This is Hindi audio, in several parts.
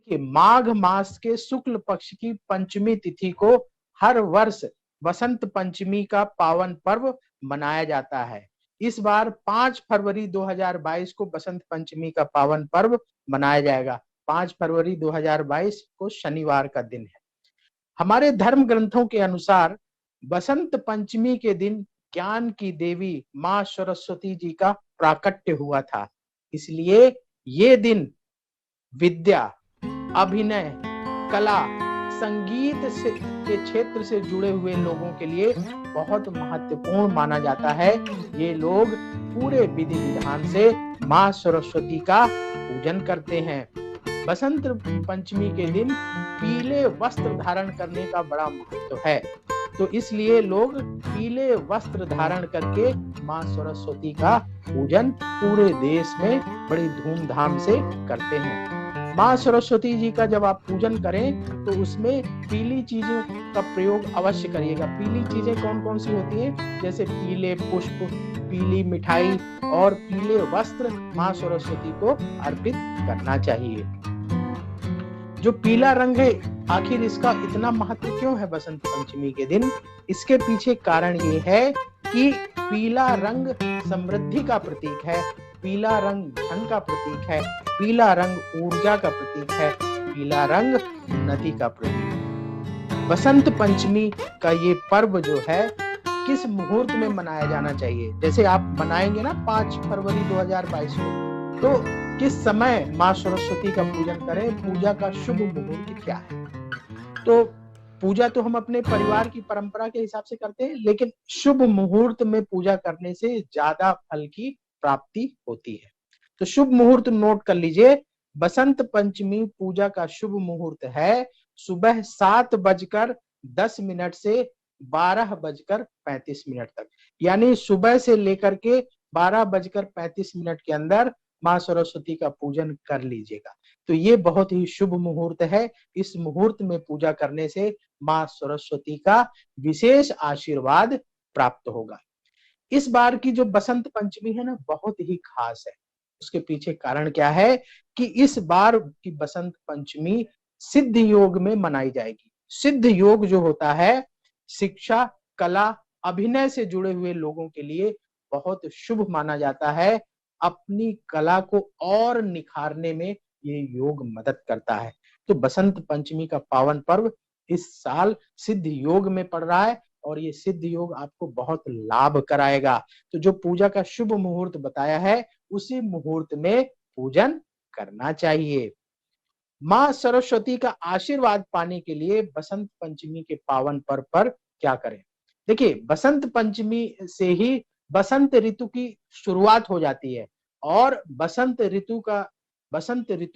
कि माघ मास के शुक्ल पक्ष की पंचमी तिथि को हर वर्ष बसंत पंचमी का पावन पर्व मनाया जाता है। इस बार 5 फरवरी 2022 को बसंत पंचमी का पावन पर्व मनाया जाएगा। 5 फरवरी 2022 को शनिवार का दिन है। हमारे धर्म ग्रंथों के अनुसार बसंत पंचमी के दिन ज्ञान की देवी मां सरस्वती जी का प्राकट्य हुआ था। इसलिए ये दिन विद्या, अभिनय, कला, संगीत से के क्षेत्र से जुड़े हुए लोगों के लिए बहुत महत्वपूर्ण माना जाता है। ये लोग पूरे विधि विधान से मां सरस्वती का पूजन करते हैं। बसंत पंचमी के दिन पीले वस्त्र धारण करने का बड़ा महत्व है, तो इसलिए लोग पीले वस्त्र धारण करके मां सरस्वती का पूजन पूरे देश में बड़ी धूमधाम से करते हैं। मां सरस्वती जी का जब आप पूजन करें तो उसमें पीली चीजों का प्रयोग अवश्य करिएगा। पीली चीजें कौन कौन सी होती हैं? जैसे पीले पुष्प, पीली मिठाई और पीले वस्त्र मां सरस्वती को अर्पित करना चाहिए। जो पीला रंग है, आखिर इसका इतना महत्व क्यों है बसंत पंचमी के दिन? इसके पीछे कारण ये है कि पीला रंग समृद्धि का प्रतीक है, पीला रंग धन का प्रतीक है, पीला रंग ऊर्जा का प्रतीक है, पीला रंग उन्नति का प्रतीक है। बसंत पंचमी का ये पर्व जो है किस मुहूर्त में मनाया जाना चाहिए? जैसे आप मनाएंगे ना 5 फरवरी 2022 को, तो किस समय मां सरस्वती का पूजन करें? पूजा का शुभ मुहूर्त क्या है? तो पूजा तो हम अपने परिवार की परंपरा के हिसाब से करते हैं, लेकिन शुभ मुहूर्त में पूजा करने से ज्यादा फल की प्राप्ति होती है। तो शुभ मुहूर्त नोट कर लीजिए। बसंत पंचमी पूजा का शुभ मुहूर्त है सुबह 7:10 से 12:35 तक, यानी सुबह से लेकर के 12:35 के अंदर मां सरस्वती का पूजन कर लीजिएगा। तो ये बहुत ही शुभ मुहूर्त है। इस मुहूर्त में पूजा करने से मां सरस्वती का विशेष आशीर्वाद प्राप्त होगा। इस बार की जो बसंत पंचमी है ना, बहुत ही खास है। उसके पीछे कारण क्या है कि इस बार की बसंत पंचमी सिद्ध योग में मनाई जाएगी। सिद्ध योग जो होता है, शिक्षा, कला, अभिनय से जुड़े हुए लोगों के लिए बहुत शुभ माना जाता है। अपनी कला को और निखारने में ये योग मदद करता है। तो बसंत पंचमी का पावन पर्व इस साल सिद्ध योग में पड़ रहा है और ये सिद्ध योग आपको बहुत लाभ कराएगा। तो जो पूजा का शुभ मुहूर्त बताया है, उसी मुहूर्त में पूजन करना चाहिए। मां सरस्वती का आशीर्वाद पाने के लिए बसंत पंचमी के पावन पर्व पर क्या करें? देखिए, बसंत पंचमी से ही बसंत ऋतु की शुरुआत हो जाती है और बसंत ऋतु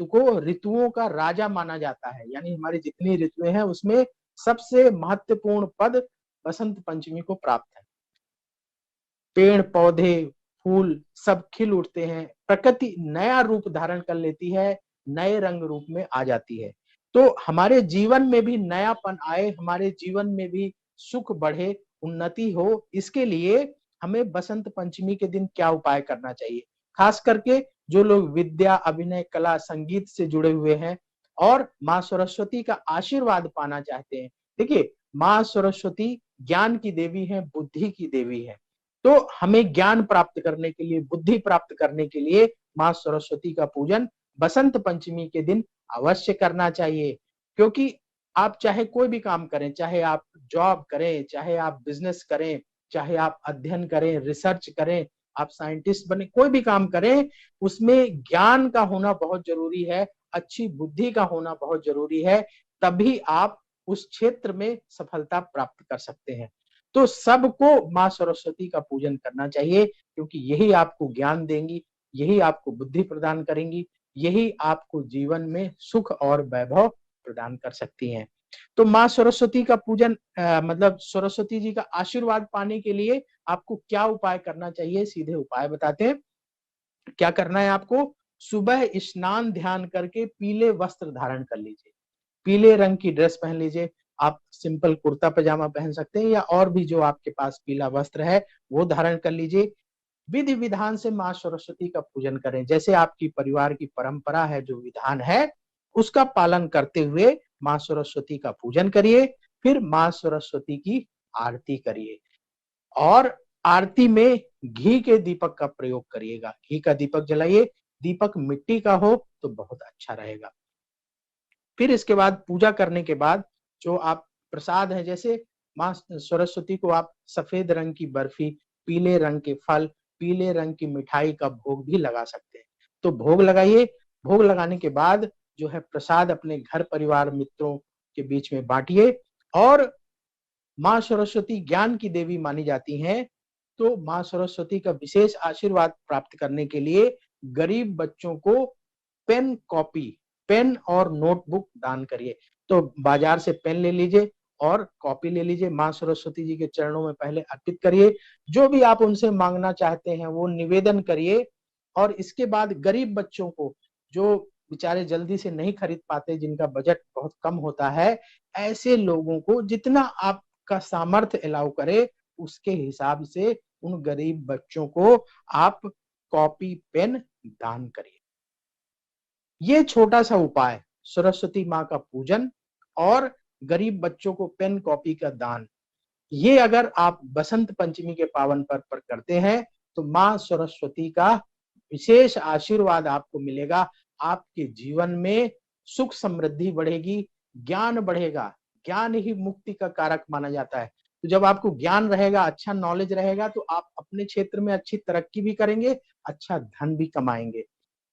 को ऋतुओं का राजा माना जाता है। यानी हमारी जितनी ऋतुएं हैं उसमें सबसे महत्वपूर्ण पद बसंत पंचमी को प्राप्त है। पेड़ पौधे फूल सब खिल उठते हैं, प्रकृति नया रूप धारण कर लेती है, नए रंग रूप में आ जाती है। तो हमारे जीवन में भी नयापन आए, हमारे जीवन में भी सुख बढ़े, उन्नति हो, इसके लिए हमें बसंत पंचमी के दिन क्या उपाय करना चाहिए? खास करके जो लोग विद्या, अभिनय, कला, संगीत से जुड़े हुए हैं और मां सरस्वती का आशीर्वाद पाना चाहते हैं। देखिए, मां सरस्वती ज्ञान की देवी है, बुद्धि की देवी है। तो हमें ज्ञान प्राप्त करने के लिए, बुद्धि प्राप्त करने के लिए मां सरस्वती का पूजन बसंत पंचमी के दिन अवश्य करना चाहिए। क्योंकि आप चाहे कोई भी काम करें, चाहे आप जॉब करें, चाहे आप बिजनेस करें, चाहे आप अध्ययन करें, रिसर्च करें, आप साइंटिस्ट बने, कोई भी काम करें, उसमें ज्ञान का होना बहुत जरूरी है, अच्छी बुद्धि का होना बहुत जरूरी है, तभी आप उस क्षेत्र में सफलता प्राप्त कर सकते हैं। तो सबको मां सरस्वती का पूजन करना चाहिए, क्योंकि यही आपको ज्ञान देंगी, यही आपको बुद्धि प्रदान करेंगी, यही आपको जीवन में सुख और वैभव प्रदान कर सकती हैं। तो मां सरस्वती का पूजन मतलब सरस्वती जी का आशीर्वाद पाने के लिए आपको क्या उपाय करना चाहिए? सीधे उपाय बताते हैं। क्या करना है आपको? सुबह स्नान ध्यान करके पीले वस्त्र धारण कर लीजिए, पीले रंग की ड्रेस पहन लीजिए। आप सिंपल कुर्ता पजामा पहन सकते हैं या और भी जो आपके पास पीला वस्त्र है वो धारण कर लीजिए। विधि विधान से मां सरस्वती का पूजन करें, जैसे आपकी परिवार की परंपरा है, जो विधान है उसका पालन करते हुए माँ सरस्वती का पूजन करिए। फिर माँ सरस्वती की आरती करिए और आरती में घी के दीपक का प्रयोग करिएगा। घी का दीपक जलाइए, दीपक मिट्टी का हो तो बहुत अच्छा रहेगा। फिर इसके बाद पूजा करने के बाद जो आप प्रसाद है, जैसे माँ सरस्वती को आप सफेद रंग की बर्फी, पीले रंग के फल, पीले रंग की मिठाई का भोग भी लगा सकते हैं। तो भोग लगाइए। भोग लगाने के बाद जो है प्रसाद अपने घर परिवार मित्रों के बीच में बांटिए। और माँ सरस्वती ज्ञान की देवी मानी जाती हैं, तो माँ सरस्वती का विशेष आशीर्वाद प्राप्त करने के लिए गरीब बच्चों को पेन कॉपी, पेन और नोटबुक दान करिए। तो बाजार से पेन ले लीजिए और कॉपी ले लीजिए, माँ सरस्वती जी के चरणों में पहले अर्पित करिए। जो भी आप उनसे मांगना चाहते हैं वो निवेदन करिए। और इसके बाद गरीब बच्चों को, जो बेचारे जल्दी से नहीं खरीद पाते, जिनका बजट बहुत कम होता है, ऐसे लोगों को जितना आपका सामर्थ्य अलाउ करे उसके हिसाब से उन गरीब बच्चों को आप कॉपी पेन दान करिए। ये छोटा सा उपाय, सरस्वती माँ का पूजन और गरीब बच्चों को पेन कॉपी का दान, ये अगर आप बसंत पंचमी के पावन पर्व पर करते हैं तो माँ सरस्वती का विशेष आशीर्वाद आपको मिलेगा। आपके जीवन में सुख समृद्धि बढ़ेगी, ज्ञान बढ़ेगा। ज्ञान ही मुक्ति का कारक माना जाता है। तो जब आपको ज्ञान रहेगा, अच्छा नॉलेज रहेगा, तो आप अपने क्षेत्र में अच्छी तरक्की भी करेंगे, अच्छा धन भी कमाएंगे।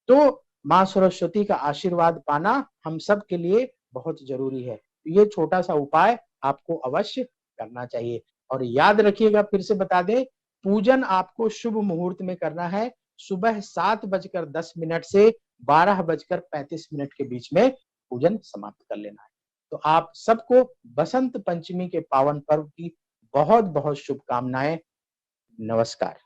तो माँ सरस्वती का आशीर्वाद पाना हम सब के लिए बहुत जरूरी है। ये छोटा सा उपाय आपको अवश्य करना चाहिए। और याद रखिएगा, फिर से बता दें, पूजन आपको शुभ मुहूर्त में करना है। सुबह 7:10 से 12:35 के बीच में पूजन समाप्त कर लेना है। तो आप सबको बसंत पंचमी के पावन पर्व की बहुत बहुत शुभकामनाएं। नमस्कार।